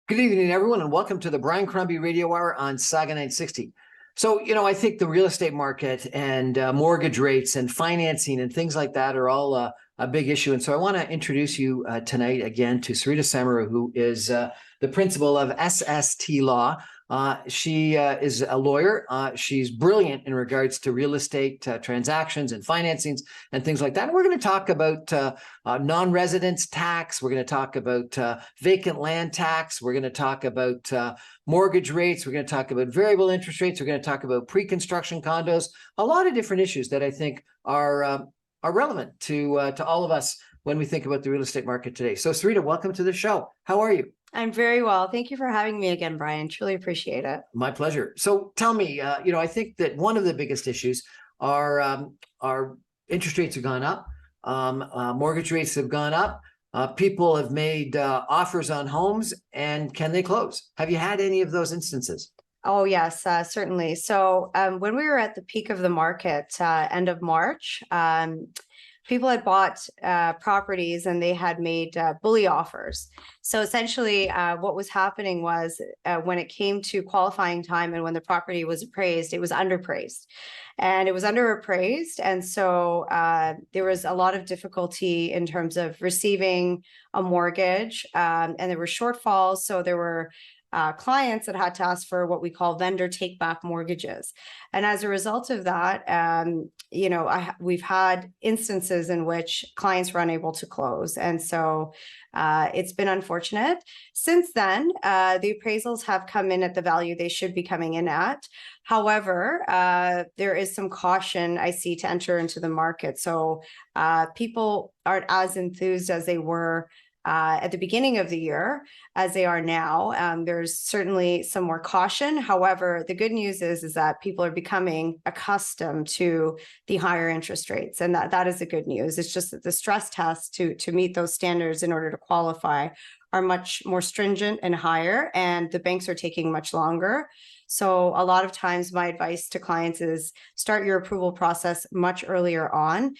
Good evening, everyone, and welcome to the Brian Crombie Radio Hour on Saga 960. So, I think the real estate market and mortgage rates and financing and things like that are all a big issue. And so I want to introduce you tonight again to Sarita Samaroo, who is the principal of SST Law. She is a lawyer. She's brilliant in regards to real estate transactions and financings and things like that. And we're going to talk about non-residence tax. We're going to talk about vacant land tax. We're going to talk about mortgage rates. We're going to talk about variable interest rates. We're going to talk about pre-construction condos. A lot of different issues that I think are relevant to all of us when we think about the real estate market today. So, Sarita, welcome to the show. How are you? I'm very well. Thank you for having me again, Brian. Truly appreciate it. My pleasure. So tell me, I think that one of the biggest issues are interest rates have gone up, mortgage rates have gone up, people have made offers on homes, and can they close? Have you had any of those instances? Oh, yes, certainly. So when we were at the peak of the market, end of March, people had bought properties and they had made bully offers. So essentially what was happening was when it came to qualifying time and when the property was appraised, it was underpraised. And it was underappraised. And so there was a lot of difficulty in terms of receiving a mortgage, and there were shortfalls. So there were clients that had to ask for what we call vendor take back mortgages. And as a result of that, we've had instances in which clients were unable to close. And so it's been unfortunate. Since then, the appraisals have come in at the value they should be coming in at. However, there is some caution I see to enter into the market. So people aren't as enthused as they were at the beginning of the year as they are now. There's certainly some more caution. However, the good news is that people are becoming accustomed to the higher interest rates, and that is the good news. It's just that the stress tests to meet those standards in order to qualify are much more stringent and higher, and the banks are taking much longer. So a lot of times my advice to clients is start your approval process much earlier on.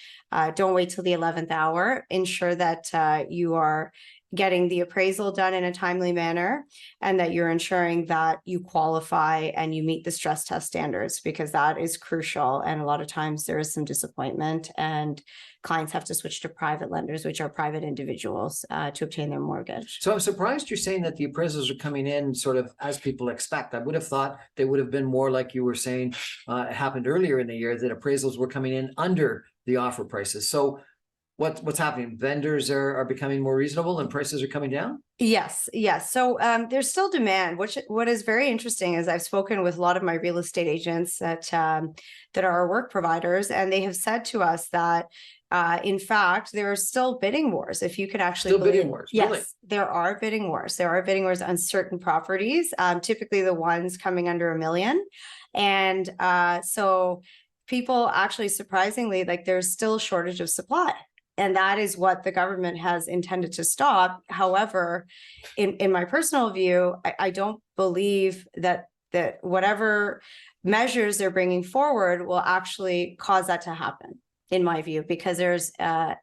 Don't wait till the 11th hour. Ensure that you are getting the appraisal done in a timely manner and that you're ensuring that you qualify and you meet the stress test standards, because that is crucial. And a lot of times there is some disappointment and clients have to switch to private lenders, which are private individuals, to obtain their mortgage. So I'm surprised you're saying that the appraisals are coming in sort of as people expect. I would have thought they would have been more like you were saying it happened earlier in the year, that appraisals were coming in under the offer prices. So what's happening? Vendors are becoming more reasonable and prices are coming down? Yes. So there's still demand. What is very interesting is I've spoken with a lot of my real estate agents that are our work providers, and they have said to us that in fact, there are still bidding wars. If you could actually bidding wars. Yes, really? There are bidding wars. There are bidding wars on certain properties, typically the ones coming under $1 million. And so people actually, surprisingly, like there's still a shortage of supply. And that is what the government has intended to stop. However, in my personal view, I don't believe that whatever measures they're bringing forward will actually cause that to happen, in my view, because there's, there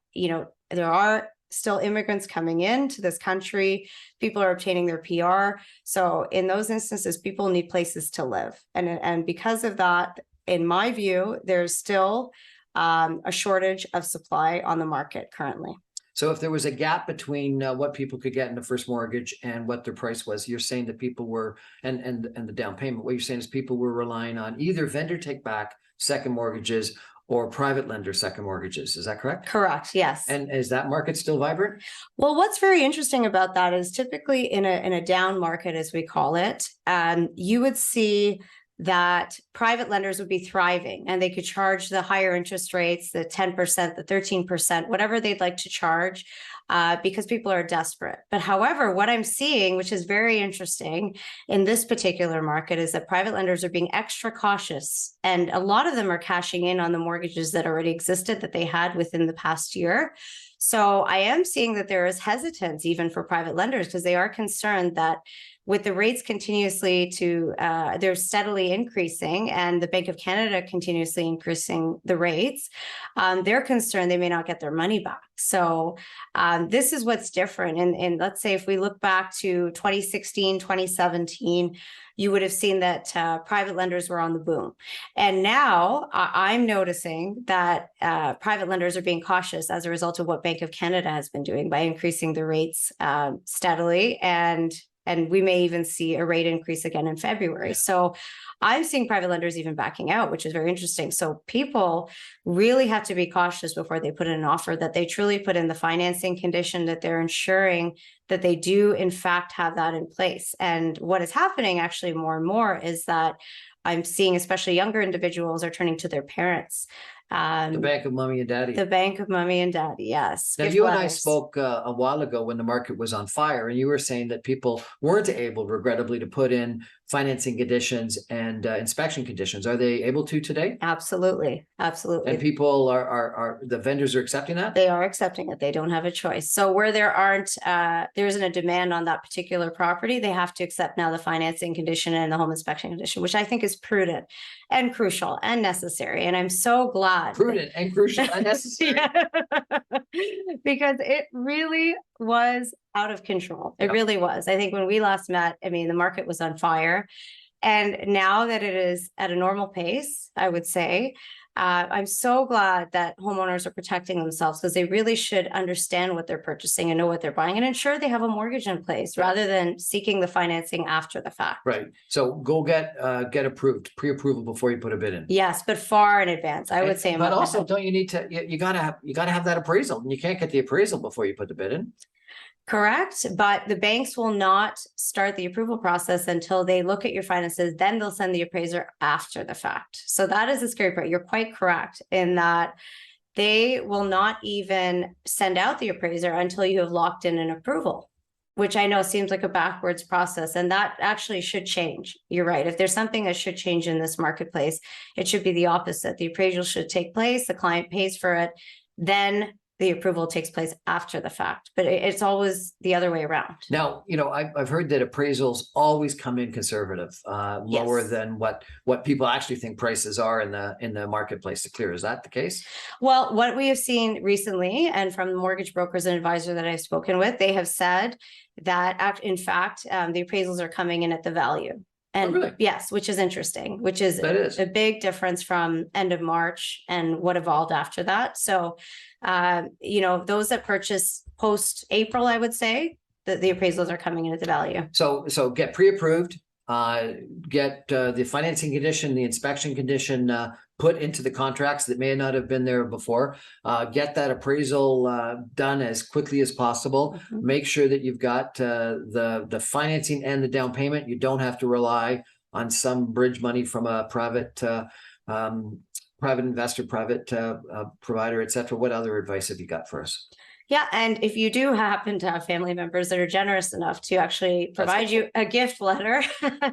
are still immigrants coming into this country. People are obtaining their PR. So in those instances, people need places to live. And because of that, in my view, there's still a shortage of supply on the market currently. So if there was a gap between what people could get in the first mortgage and what their price was, you're saying that people were, and the down payment, what you're saying is people were relying on either vendor take back second mortgages or private lender second mortgages. Is that correct? Correct. Yes. And is that market still vibrant? Well, what's very interesting about that is typically in a down market, as we call it, you would see that private lenders would be thriving and they could charge the higher interest rates, the 10%, the 13%, whatever they'd like to charge, because people are desperate. But however, what I'm seeing, which is very interesting in this particular market, is that private lenders are being extra cautious. And a lot of them are cashing in on the mortgages that already existed that they had within the past year. So I am seeing that there is hesitance even for private lenders because they are concerned that with the rates continuously they're steadily increasing, and the Bank of Canada continuously increasing the rates, they're concerned they may not get their money back. So this is what's different. And let's say if we look back to 2016, 2017, you would have seen that private lenders were on the boom. And now I'm noticing that private lenders are being cautious as a result of what Bank of Canada has been doing by increasing the rates steadily. And we may even see a rate increase again in February. Yeah. So I'm seeing private lenders even backing out, which is very interesting. So people really have to be cautious before they put in an offer, that they truly put in the financing condition, that they're ensuring that they do in fact have that in place. And what is happening actually more and more is that I'm seeing especially younger individuals are turning to their parents. The bank of mommy and daddy. The bank of mommy and daddy, yes. Now, you and I spoke a while ago when the market was on fire, and you were saying that people weren't able, regrettably, to put in financing conditions and inspection conditions. Are they able to today? Absolutely. Absolutely. And people are the vendors are accepting that? They are accepting it. They don't have a choice. So where there isn't a demand on that particular property, they have to accept now the financing condition and the home inspection condition, which I think is prudent and crucial and necessary. And I'm so glad. Prudent and crucial and necessary. Because it really was out of control. It really was. I think when we last met, I mean, the market was on fire. And now that it is at a normal pace, I would say, I'm so glad that homeowners are protecting themselves, because they really should understand what they're purchasing and know what they're buying, and ensure they have a mortgage in place rather than seeking the financing after the fact. Right. So go get approved, pre-approval before you put a bid in. Yes, but far in advance, I would say. But also, don't you need to? You gotta have that appraisal, and you can't get the appraisal before you put the bid in. Correct. But the banks will not start the approval process until they look at your finances. Then they'll send the appraiser after the fact. So that is the scary part. You're quite correct in that they will not even send out the appraiser until you have locked in an approval, which I know seems like a backwards process. And that actually should change. You're right. If there's something that should change in this marketplace, it should be the opposite. The appraisal should take place. The client pays for it. Then the approval takes place after the fact, but it's always the other way around. Now, I've heard that appraisals always come in conservative, lower than what people actually think prices are in the marketplace to clear. Is that the case? Well, what we have seen recently, and from the mortgage brokers and advisors that I've spoken with, they have said that in fact, the appraisals are coming in at the value. And really? Yes, which is interesting, which is a big difference from end of March and what evolved after that. So, those that purchase post April, I would say that the appraisals are coming in at the value. So get pre-approved, get the financing condition, the inspection condition put into the contracts that may not have been there before. Get that appraisal done as quickly as possible. Mm-hmm. Make sure that you've got the financing and the down payment. You don't have to rely on some bridge money from a private investor, private provider, etc. What other advice have you got for us? Yeah, and if you do happen to have family members that are generous enough to actually provide you a gift letter,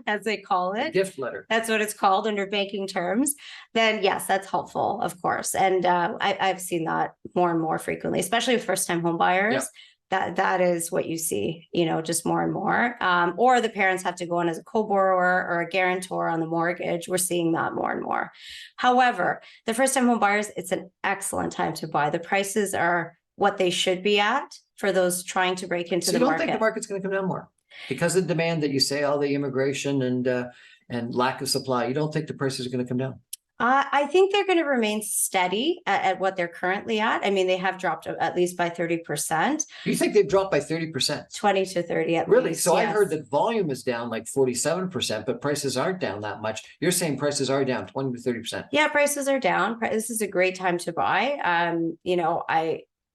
as they call it. A gift letter. That's what it's called under banking terms. Then yes, that's helpful, of course. And I've seen that more and more frequently, especially with first-time home buyers. Yeah. That is what you see, just more and more. Or the parents have to go in as a co-borrower or a guarantor on the mortgage. We're seeing that more and more. However, the first-time home buyers, it's an excellent time to buy. The prices are what they should be at for those trying to break into the market. So you don't think the market's going to come down more because of demand that you say, all the immigration and lack of supply? You don't think the prices are going to come down? I think they're going to remain steady at what they're currently at. I mean, they have dropped at least by 30%. You think they've dropped by 30%? 20 to 30 at really? least. So yes. I heard that volume is down like 47%, but prices aren't down that much. You're saying prices are down 20 to 30%. Yeah, prices are down. This is a great time to buy.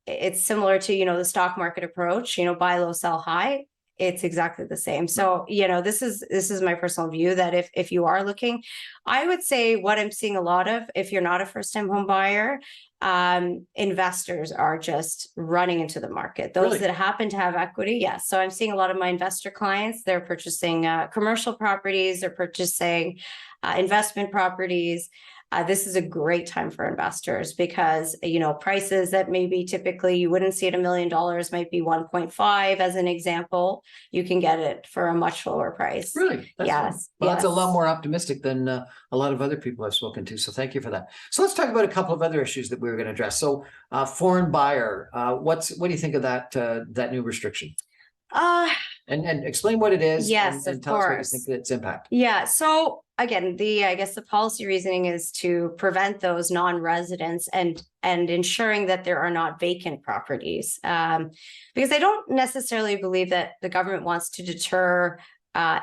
It's similar to, the stock market approach, buy low, sell high. It's exactly the same. So, this is my personal view that if you are looking, I would say what I'm seeing a lot of, if you're not a first-time home buyer, investors are just running into the market. Those that happen to have equity. Yes. So I'm seeing a lot of my investor clients, they're purchasing commercial properties, they're purchasing investment properties. this is a great time for investors because, prices that maybe typically you wouldn't see at $1 million might be 1.5 as an example. You can get it for a much lower price. Really? That's Yes. fun. Well, that's a lot Yes. more optimistic than a lot of other people I've spoken to. So thank you for that. So let's talk about a couple of other issues that we were going to address. So foreign buyer, what do you think of that new restriction? And explain what it is. Yes, and of tell us what you course. think its impact. Yeah. So again, I guess the policy reasoning is to prevent those non-residents and ensuring that there are not vacant properties. Because I don't necessarily believe that the government wants to deter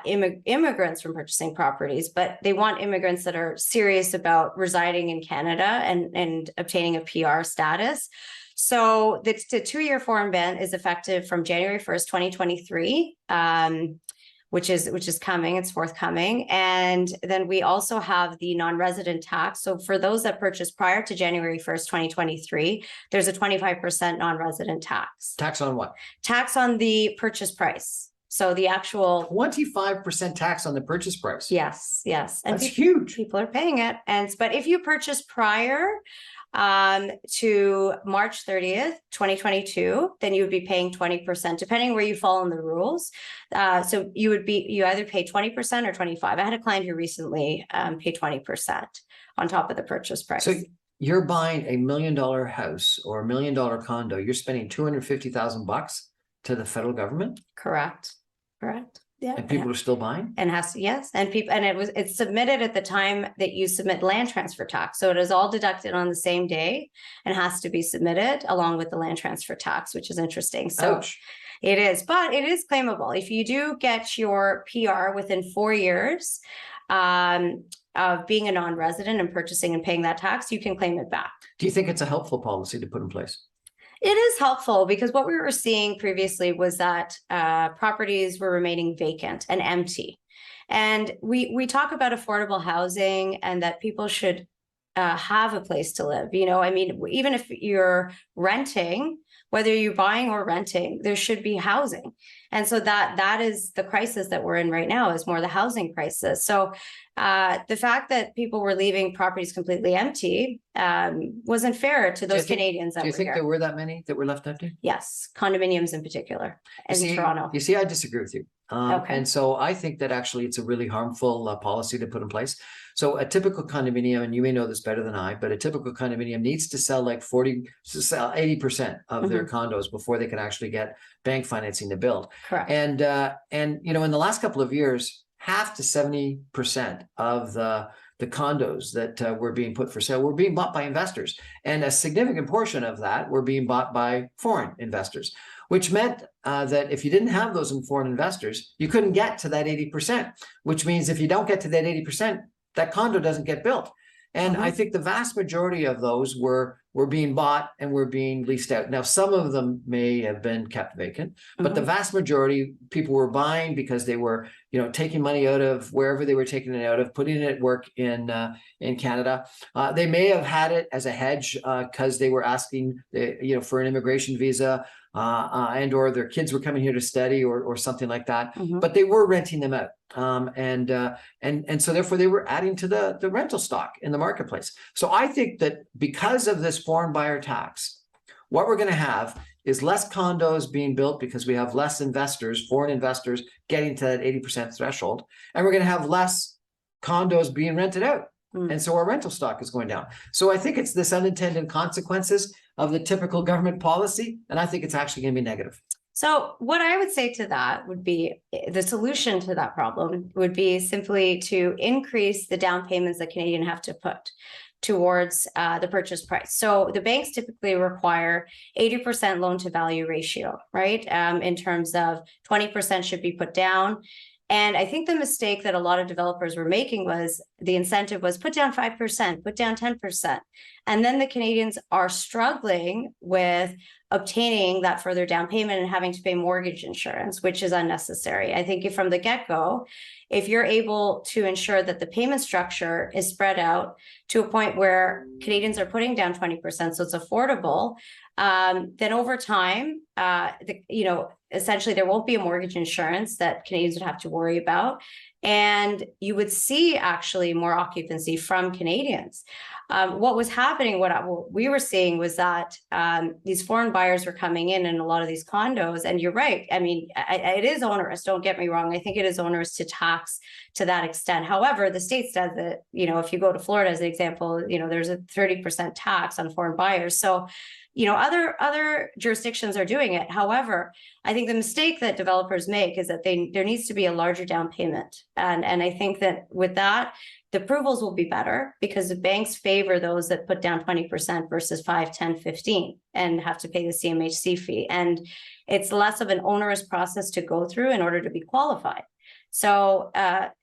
immigrants from purchasing properties, but they want immigrants that are serious about residing in Canada and obtaining a PR status. So the 2-year foreign ban is effective from January 1st, 2023, which is coming, it's forthcoming. And then we also have the non-resident tax. So for those that purchased prior to January 1st, 2023, there's a 25% non-resident tax. Tax on what? Tax on the purchase price. So the actual 25% tax on the purchase price. Yes. And that's huge. People are paying it. But if you purchase prior to March 30th, 2022, then you would be paying 20%, depending where you fall in the rules. So you either pay 20% or 25%. I had a client who recently paid 20% on top of the purchase price. So you're buying $1 million house or $1 million condo. You're spending $250,000 to the federal government. Correct. Yeah. And people are still buying? And yes. And it's submitted at the time that you submit land transfer tax. So it is all deducted on the same day and has to be submitted along with the land transfer tax, which is interesting. So Ouch. It is, but it is claimable. If you do get your PR within 4 years of being a non-resident and purchasing and paying that tax, you can claim it back. Do you think it's a helpful policy to put in place? It is helpful because what we were seeing previously was that properties were remaining vacant and empty. And we talk about affordable housing and that people should have a place to live. Even if you're renting, whether you're buying or renting, there should be housing. And so that is the crisis that we're in right now, is more the housing crisis. So the fact that people were leaving properties completely empty wasn't fair to those Canadians that were here. Do you think there were that many that were left empty? Yes, condominiums in particular in Toronto. You see, I disagree with you. Okay. And so I think that actually it's a really harmful policy to put in place. So a typical condominium, and you may know this better than I, but a typical condominium needs to sell like 80% of their condos before they can actually get bank financing to build. Correct. And in the last couple of years, half to 70% of the condos that were being put for sale were being bought by investors. And a significant portion of that were being bought by foreign investors, which meant that if you didn't have those foreign investors, you couldn't get to that 80%, which means if you don't get to that 80%, that condo doesn't get built. And I think the vast majority of those were being bought and were being leased out. Now, some of them may have been kept vacant, but the vast majority, people were buying because they were, taking money out of wherever they were taking it out of, putting it at work in Canada. They may have had it as a hedge because they were asking, for an immigration visa, and or their kids were coming here to study or something like that. But they were renting them out. And so therefore they were adding to the rental stock in the marketplace. So I think that because of this foreign buyer tax, what we're going to have is less condos being built because we have less investors, foreign investors getting to that 80% threshold. And we're going to have less condos being rented out. And so our rental stock is going down. So I think it's this unintended consequences of the typical government policy. And I think it's actually going to be negative. So what I would say to that would be the solution to that problem would be simply to increase the down payments that Canadians have to put towards the purchase price. So the banks typically require 80% loan to value ratio, right? In terms of 20% should be put down. And I think the mistake that a lot of developers were making was the incentive was put down 5%, put down 10%. And then the Canadians are struggling with obtaining that further down payment and having to pay mortgage insurance, which is unnecessary. I think from the get-go, if you're able to ensure that the payment structure is spread out to a point where Canadians are putting down 20%, so it's affordable, then over time, essentially there won't be a mortgage insurance that Canadians would have to worry about. And you would see actually more occupancy from Canadians. What was happening, what we were seeing was that these foreign buyers were coming in a lot of these condos. And you're right. I mean, it is onerous. Don't get me wrong. I think it is onerous to tax to that extent. However, the state says that, if you go to Florida as an example, there's a 30% tax on foreign buyers. So, other jurisdictions are doing it. However, I think the mistake that developers make is that there needs to be a larger down payment. And I think that with that, the approvals will be better because the banks favor those that put down 20% versus 5, 10, 15 and have to pay the CMHC fee. And it's less of an onerous process to go through in order to be qualified. So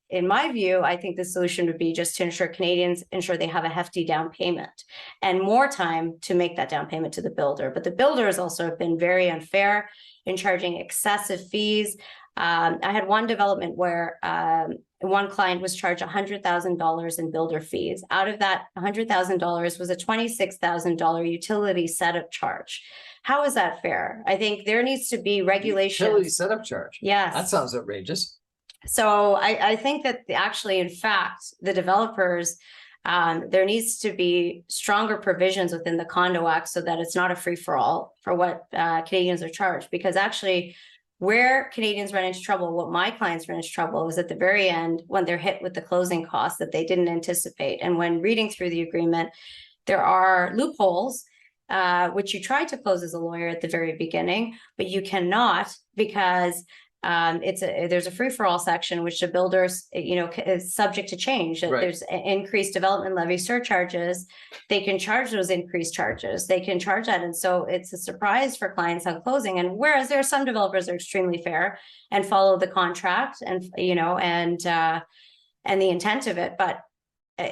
in my view, I think the solution would be just to ensure Canadians ensure they have a hefty down payment and more time to make that down payment to the builder. But the builders also have been very unfair in charging excessive fees. I had one development where one client was charged $100,000 in builder fees. Out of that $100,000 was a $26,000 utility setup charge. How is that fair? I think there needs to be regulation. Utility setup charge. Yes. That sounds outrageous. So I think that actually, in fact, the developers, there needs to be stronger provisions within the Condo Act so that it's not a free-for-all for what Canadians are charged. Because actually, where Canadians run into trouble, what my clients run into trouble is at the very end when they're hit with the closing costs that they didn't anticipate. And when reading through the agreement, there are loopholes, which you try to close as a lawyer at the very beginning, but you cannot because there's a free-for-all section which the builders is subject to change. Right. There's increased development levy surcharges. They can charge those increased charges. They can charge that, and so it's a surprise for clients on closing. And whereas there are some developers that are extremely fair and follow the contract and the intent of it, but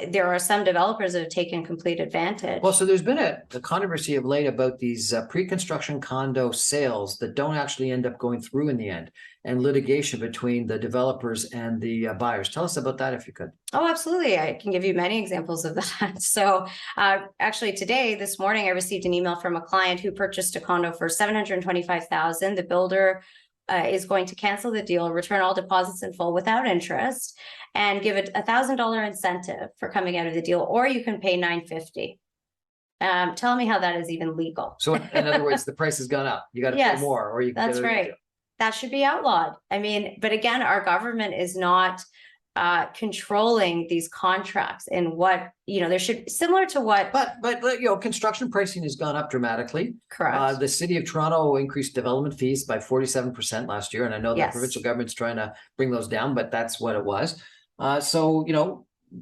there are some developers that have taken complete advantage. Well, so there's been a controversy of late about these pre-construction condo sales that don't actually end up going through in the end, and litigation between the developers and the buyers. Tell us about that if you could. Oh, absolutely. I can give you many examples of that. So actually this morning, I received an email from a client who purchased a condo for $725,000. The builder is going to cancel the deal, return all deposits in full without interest, and give it $1,000 incentive for coming out of the deal, or you can pay $950. Tell me how that is even legal. So in other words, the price has gone up. You got to pay more, or you can. That's right. That should be outlawed. I mean, but again, our government is not controlling these contracts and what, there should, similar to what. But construction pricing has gone up dramatically. Correct. The city of Toronto increased development fees by 47% last year. And I know the provincial government's trying to bring those down, but that's what it was. So,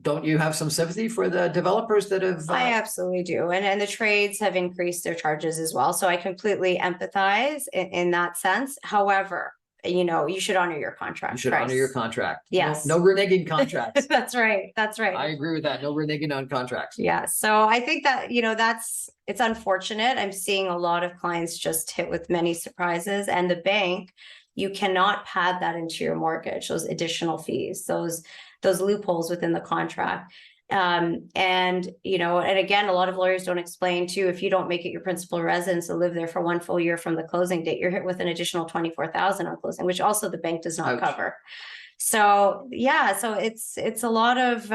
don't you have some sympathy for the developers that have? I absolutely do. And the trades have increased their charges as well. So I completely empathize in that sense. However, you should honor your contract. You should honor your contract. Yes. No reneging contracts. That's right. That's right. I agree with that. No reneging on contracts. Yeah. So I think that, it's unfortunate. I'm seeing a lot of clients just hit with many surprises, and the bank, you cannot pad that into your mortgage, those additional fees, those loopholes within the contract. And again, a lot of lawyers don't explain too, if you don't make it your principal residence to live there for one full year from the closing date, you're hit with an additional $24,000 on closing, which also the bank does not cover. So it's a lot of,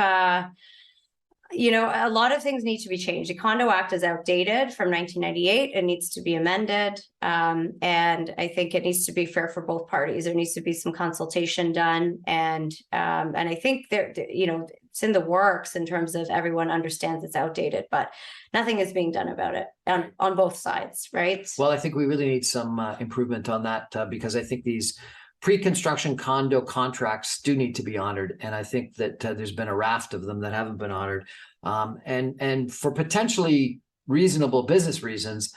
a lot of things need to be changed. The Condo Act is outdated from 1998. It needs to be amended. And I think it needs to be fair for both parties. There needs to be some consultation done. And I think it's in the works in terms of everyone understands it's outdated, but nothing is being done about it on both sides, right? Well, I think we really need some improvement on that because I think these pre-construction condo contracts do need to be honored. And I think that there's been a raft of them that haven't been honored. And for potentially reasonable business reasons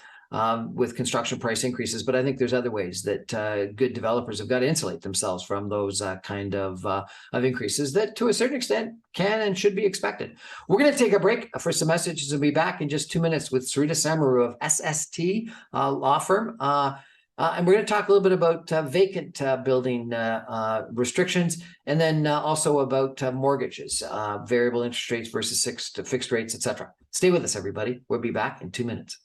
with construction price increases. But I think there's other ways that good developers have got to insulate themselves from those kind of increases that to a certain extent can and should be expected. We're going to take a break for some messages and be back in just 2 minutes with Sarita Samaroo of SST Law Firm. And we're going to talk a little bit about vacant building restrictions, and then also about mortgages, variable interest rates versus fixed rates, etc. Stay with us, everybody. We'll be back in 2 minutes.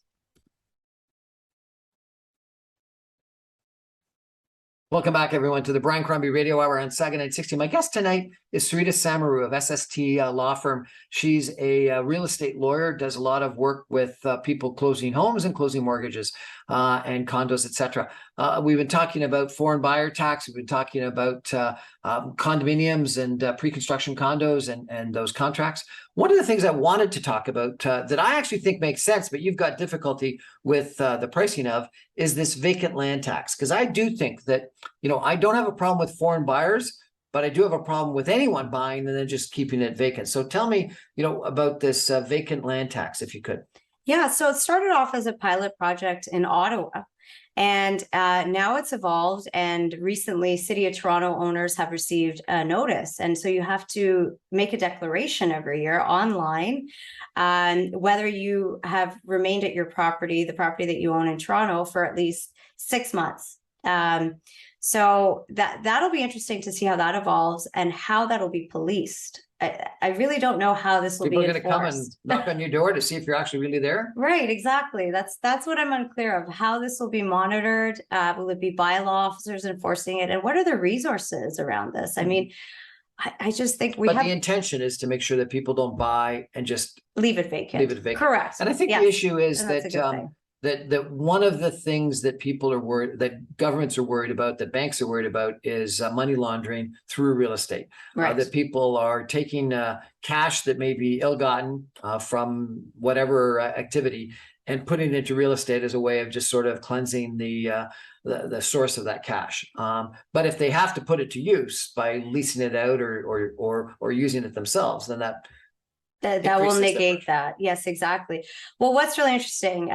Welcome back, everyone, to the Brian Crombie Radio Hour on Saga 960. My guest tonight is Sarita Samaroo of SST Law Firm. She's a real estate lawyer, does a lot of work with people closing homes and closing mortgages and condos, etc. We've been talking about foreign buyer tax. We've been talking about condominiums and pre-construction condos and those contracts. One of the things I wanted to talk about that I actually think makes sense, but you've got difficulty with the pricing of, is this vacant land tax. Because I do think that, I don't have a problem with foreign buyers, but I do have a problem with anyone buying and then just keeping it vacant. So tell me, about this vacant land tax, if you could. Yeah, so it started off as a pilot project in Ottawa, and now it's evolved. And recently, City of Toronto owners have received a notice, and so you have to make a declaration every year online, whether you have remained at your property, the property that you own in Toronto, for at least 6 months. So that'll be interesting to see how that evolves and how that'll be policed. I really don't know how this will be enforced. People are going to come and knock on your door to see if you're actually really there? Right, exactly. That's what I'm unclear of, how this will be monitored. Will it be bylaw officers enforcing it? And what are the resources around this? I mean, I just think But the intention is to make sure that people don't buy and just leave it vacant. Leave it vacant. Correct. And I think the issue is And that's a good thing. that one of the things that people are worried, that governments are worried about, that banks are worried about, is money laundering through real estate. Right. That people are taking cash that may be ill-gotten from whatever activity and putting it into real estate as a way of just sort of cleansing the source of that cash. But if they have to put it to use by leasing it out or using it themselves, then that will negate that. Yes, exactly. Well, what's really interesting,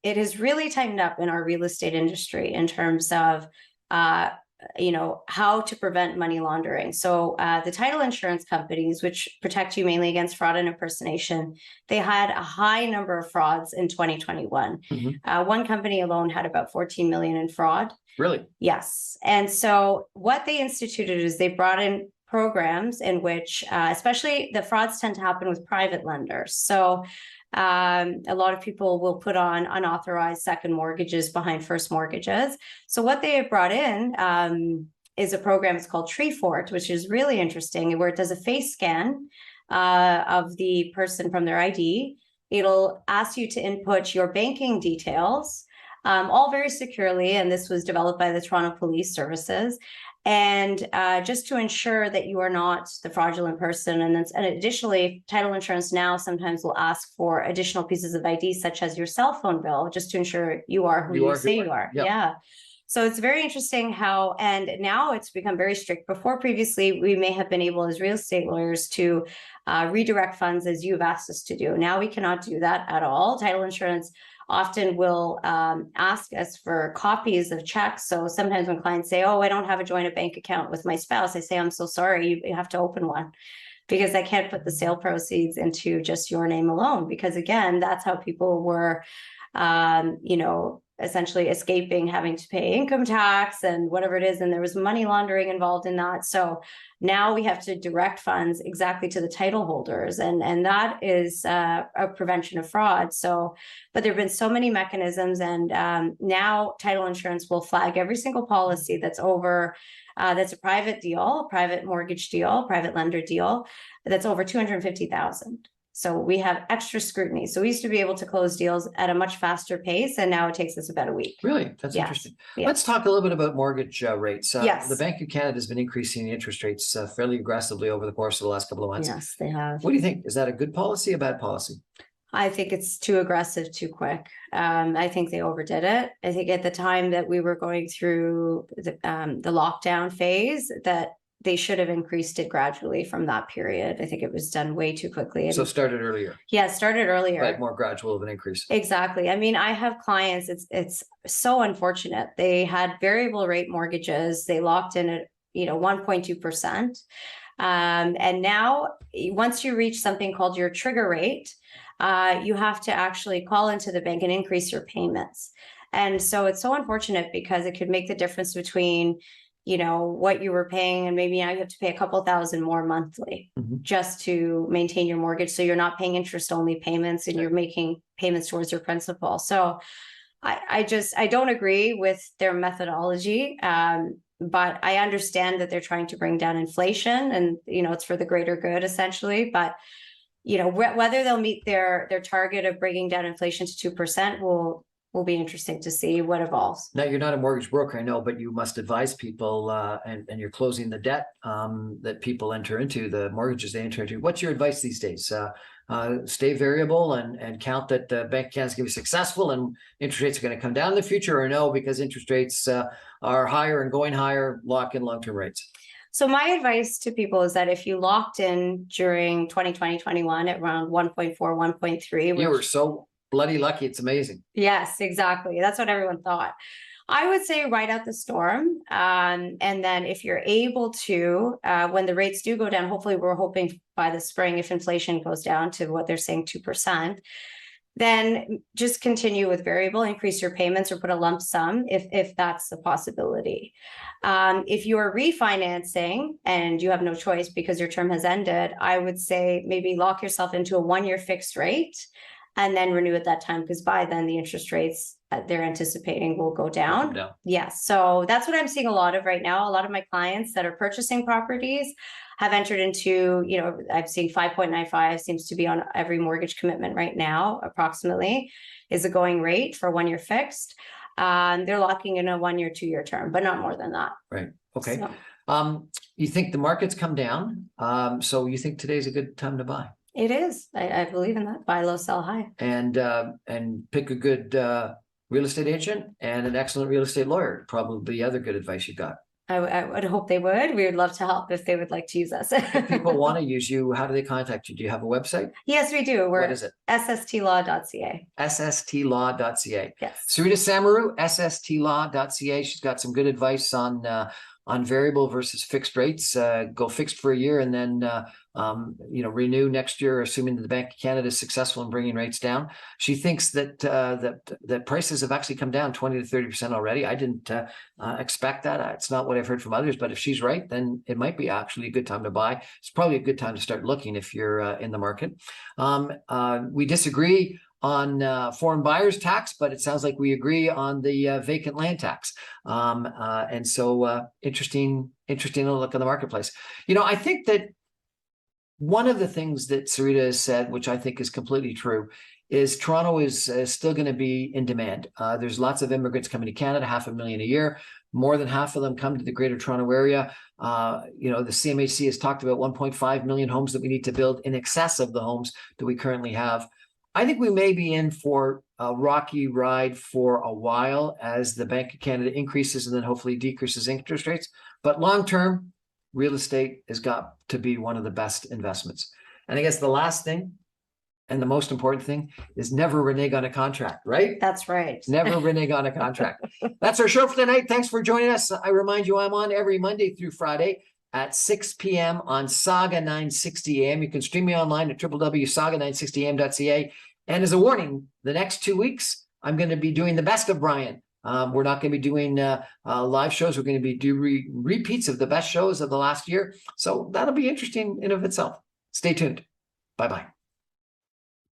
it has really tightened up in our real estate industry in terms of, how to prevent money laundering. So the title insurance companies, which protect you mainly against fraud and impersonation, they had a high number of frauds in 2021. One company alone had about 14 million in fraud. Really? Yes. And so what they instituted is they brought in programs in which, especially the frauds tend to happen with private lenders. So a lot of people will put on unauthorized second mortgages behind first mortgages. So what they have brought in is a program, it's called Tree Fort, which is really interesting, where it does a face scan of the person from their ID. It'll ask you to input your banking details, all very securely. And this was developed by the Toronto Police Services. And just to ensure that you are not the fraudulent person. And additionally, title insurance now sometimes will ask for additional pieces of ID, such as your cell phone bill, just to ensure you are who you say you are. Yep. Yeah. So it's very interesting how, and now it's become very strict. Before, previously, we may have been able as real estate lawyers to redirect funds as you've asked us to do. Now we cannot do that at all. Title insurance often will ask us for copies of checks. So sometimes when clients say, oh, I don't have a joint bank account with my spouse, I say, I'm so sorry, you have to open one, because I can't put the sale proceeds into just your name alone. Because again, that's how people were, essentially escaping having to pay income tax and whatever it is. And there was money laundering involved in that. So now we have to direct funds exactly to the title holders. And that is a prevention of fraud. So, but there've been so many mechanisms, and now title insurance will flag every single policy that's over, that's a private deal, private mortgage deal, private lender deal, that's over 250,000. So we have extra scrutiny. So we used to be able to close deals at a much faster pace, and now it takes us about a week. Really? That's interesting. Yes. Let's talk a little bit about mortgage rates. Yes. The Bank of Canada has been increasing the interest rates fairly aggressively over the course of the last couple of months. Yes, they have. What do you think? Is that a good policy, a bad policy? I think it's too aggressive, too quick. I think they overdid it. I think at the time that we were going through the lockdown phase, that they should have increased it gradually from that period. I think it was done way too quickly. So started earlier. Yeah, started earlier. But more gradual of an increase. Exactly. I mean, I have clients, it's so unfortunate. They had variable rate mortgages. They locked in at, 1.2%. And now once you reach something called your trigger rate, you have to actually call into the bank and increase your payments. And so it's so unfortunate, because it could make the difference between what you were paying, and maybe now you have to pay a couple thousand more monthly just to maintain your mortgage. So you're not paying interest only payments, and you're making payments towards your principal. So I don't agree with their methodology. But I understand that they're trying to bring down inflation, and it's for the greater good essentially. But whether they'll meet their target of bringing down inflation to 2% will be interesting to see what evolves. Now, you're not a mortgage broker, I know, but you must advise people, and you're closing the debt that people enter into, the mortgages they enter into. What's your advice these days? Stay variable and count that the Bank of Canada is going to be successful and interest rates are going to come down in the future, or no, because interest rates are higher and going higher, lock in long-term rates? So my advice to people is that if you locked in during 2020-21 at around 1.4, 1.3, you were so bloody lucky. It's amazing. Yes, exactly. That's what everyone thought. I would say ride out the storm. And then if you're able to, when the rates do go down, hopefully we're hoping by the spring, if inflation goes down to what they're saying, 2%, then just continue with variable, increase your payments or put a lump sum if that's a possibility. If you're refinancing and you have no choice because your term has ended, I would say maybe lock yourself into a 1-year fixed rate and then renew at that time, because by then the interest rates they're anticipating will go down. Yes. So that's what I'm seeing a lot of right now. A lot of my clients that are purchasing properties have entered into, I've seen 5.95 seems to be on every mortgage commitment right now, approximately, is a going rate for 1-year fixed. They're locking in a 1-year, 2-year term, but not more than that. Right. Okay. So. You think the market's come down. So you think today's a good time to buy? It is. I believe in that. Buy low, sell high. And pick a good real estate agent and an excellent real estate lawyer. Probably the other good advice you got. I would hope they would. We would love to help if they would like to use us. If people want to use you, how do they contact you? Do you have a website? Yes, we do. What is it? SSTlaw.ca. SSTlaw.ca. Yes. Sarita Samaroo, SSTlaw.ca. She's got some good advice on variable versus fixed rates. Go fixed for a year and then renew next year, assuming that the Bank of Canada is successful in bringing rates down. She thinks that that prices have actually come down 20 to 30% already. I didn't expect that. It's not what I've heard from others, but if she's right, then it might be actually a good time to buy. It's probably a good time to start looking if you're in the market. We disagree on foreign buyers tax, but it sounds like we agree on the vacant land tax. And so interesting look at the marketplace. I think that one of the things that Sarita has said, which I think is completely true, is Toronto is still going to be in demand. There's lots of immigrants coming to Canada, 500,000 a year. More than half of them come to the Greater Toronto Area. The CMHC has talked about 1.5 million homes that we need to build in excess of the homes that we currently have. I think we may be in for a rocky ride for a while as the Bank of Canada increases and then hopefully decreases interest rates. But long term, real estate has got to be one of the best investments. And I guess the last thing and the most important thing is never renege on a contract, right? That's right. Never renege on a contract. That's our show for tonight. Thanks for joining us. I remind you, I'm on every Monday through Friday at 6 p.m. on Saga 960 AM. You can stream me online at www.saga960am.ca. And as a warning, the next 2 weeks, I'm going to be doing the best of Brian. We're not going to be doing live shows. We're going to be doing repeats of the best shows of the last year. So that'll be interesting in of itself. Stay tuned. Bye-bye.